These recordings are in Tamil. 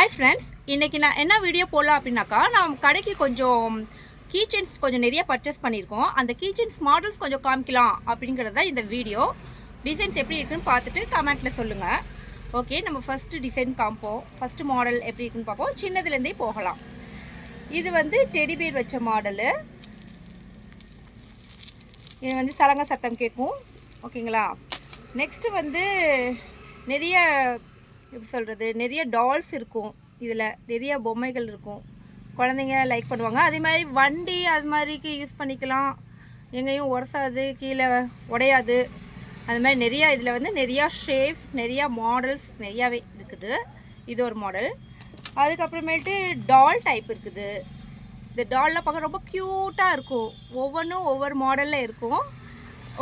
ஹாய் ஃப்ரெண்ட்ஸ், இன்றைக்கி நான் என்ன வீடியோ போடலாம் அப்படின்னாக்கா, நான் கடைக்கு கொஞ்சம் கீச்செயின்ஸ் கொஞ்சம் நிறைய பர்ச்சேஸ் பண்ணியிருக்கோம். அந்த கீச்செயின்ஸ் மாடல்ஸ் கொஞ்சம் காமிக்கலாம் அப்படிங்கிறது தான் இந்த வீடியோ. டிசைன்ஸ் எப்படி இருக்குன்னு பார்த்துட்டு கமெண்ட்டில் சொல்லுங்கள். ஓகே, நம்ம ஃபஸ்ட்டு டிசைன் காமிப்போம். ஃபஸ்ட்டு மாடல் எப்படி இருக்குன்னு பார்ப்போம். சின்னதுலேருந்தே போகலாம். இது வந்து டெடி பேர் வச்ச மாடலு. இது வந்து சலங்க சத்தம் கேட்கும். ஓகேங்களா? நெக்ஸ்ட்டு வந்து நிறைய எப்படி சொல்கிறது, நிறைய டால்ஸ் இருக்கும். இதில் நிறைய பொம்மைகள் இருக்கும். குழந்தைங்க லைக் பண்ணுவாங்க. அதே மாதிரி வண்டி அது மாதிரிக்கு யூஸ் பண்ணிக்கலாம். எங்கேயும் உரசாது, கீழே உடையாது. அது மாதிரி நிறையா இதில் வந்து நிறையா ஷேப்ஸ், நிறையா மாடல்ஸ் நிறையாவே இருக்குது. இது ஒரு மாடல். அதுக்கப்புறமேட்டு டால் டைப் இருக்குது. இந்த டால்லாம் பார்க்க ரொம்ப க்யூட்டாக இருக்கும். ஒவ்வொன்றும் ஒவ்வொரு மாடலில் இருக்கும்.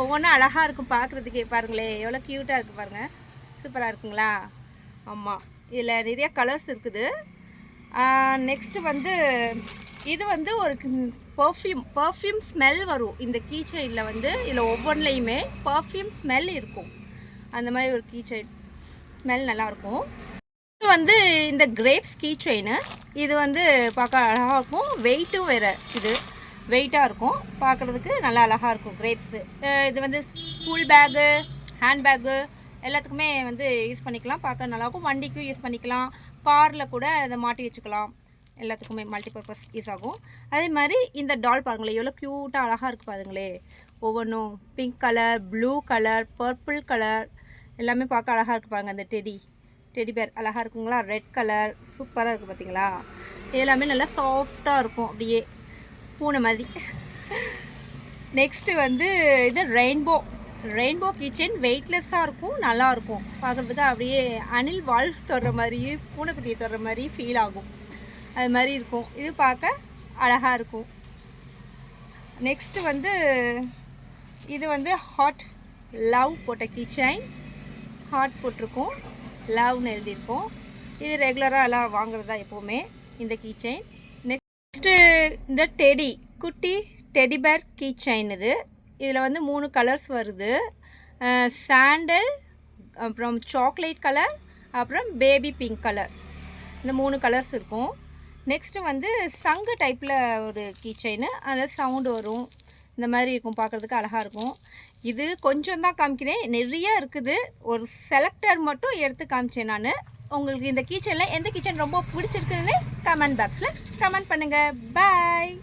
ஒவ்வொன்றும் அழகாக இருக்கும் பார்க்குறதுக்கே. பாருங்களேன் எவ்வளோ க்யூட்டாக இருக்குது பாருங்கள். சூப்பராக இருக்குங்களா? ஆமாம், இதில் நிறைய கலர்ஸ் இருக்குது. நெக்ஸ்ட்டு வந்து இது வந்து ஒரு பர்ஃப்யூம் ஸ்மெல் வரும். இந்த கீச்செயினில் வந்து இதில் ஒவ்வொன்றுலையுமே பர்ஃப்யூம் ஸ்மெல் இருக்கும். அந்த மாதிரி ஒரு கீச்செயின் ஸ்மெல் நல்லாயிருக்கும். இது வந்து இந்த கிரேப்ஸ் கீச்செயின். இது வந்து பார்க்க அழகாக இருக்கும். வெயிட்டும் வேறு. இது வெயிட்டாக இருக்கும். பார்க்குறதுக்கு நல்லா அழகாக இருக்கும் கிரேப்ஸு. இது வந்து ஸ்கூல் பேகு, ஹேண்ட்பேக்கு எல்லாத்துக்குமே வந்து யூஸ் பண்ணிக்கலாம். பார்க்க நல்லாயிருக்கும். வண்டிக்கும் யூஸ் பண்ணிக்கலாம். காரில் கூட அதை மாட்டி வச்சுக்கலாம். எல்லாத்துக்குமே மல்டிபர்பஸ் யூஸ் ஆகும். அதே மாதிரி இந்த டால் பாருங்களேன் எவ்வளோ க்யூட்டாக அழகாக இருக்குது பாருங்களே. ஒவ்வொன்றும் pink colour, blue colour, purple colour எல்லாமே பார்க்க அழகாக இருக்குது பாருங்கள். அந்த டெடி பேர் அழகாக இருக்குங்களா? ரெட் கலர் சூப்பராக இருக்குது பார்த்தீங்களா? எல்லாமே நல்லா சாஃப்டாக இருக்கும், அப்படியே பூனை மாதிரி. நெக்ஸ்ட்டு வந்து இது ரெயின்போ கீச்செயின். வெயிட்லெஸ்ஸாக இருக்கும், நல்லாயிருக்கும். பார்க்குறதுக்கு அப்படியே அணில் வால் தொடுற மாதிரி, பூனைக்குட்டியை தொடுற மாதிரி ஃபீல் ஆகும். அது மாதிரி இருக்கும். இது பார்க்க அழகாக இருக்கும். நெக்ஸ்ட்டு வந்து இது வந்து ஹாட் லவ் போட்ட கீச்செயின். ஹாட் போட்டிருக்கோம், லவ்னு எழுதியிருக்கோம். இது ரெகுலராக எல்லாம் வாங்குறதா எப்போவுமே இந்த கீச்செயின். நெக்ஸ்ட்டு இந்த குட்டி டெடி பேர் கீச்செயின். இதில் வந்து 3 கலர்ஸ் வருது. சாண்டல், அப்புறம் சாக்லேட் கலர், அப்புறம் பேபி பிங்க் கலர். இந்த 3 கலர்ஸ் இருக்கும். நெக்ஸ்ட்டு வந்து சங்கு டைப்பில் ஒரு கீச்செயின். அதில் சவுண்டு வரும். இந்த மாதிரி இருக்கும். பார்க்குறதுக்கு அழகாக இருக்கும். இது கொஞ்சம் தான் காமிக்கிறேன், நிறையா இருக்குது. ஒரு செலக்டர் மட்டும் எடுத்து காமிச்சேன் நான். உங்களுக்கு இந்த கீச்செயினில் எந்த கீச்செயின் ரொம்ப பிடிச்சிருக்குன்னு கமெண்ட் பாக்ஸில் கமெண்ட் பண்ணுங்கள். பாய்.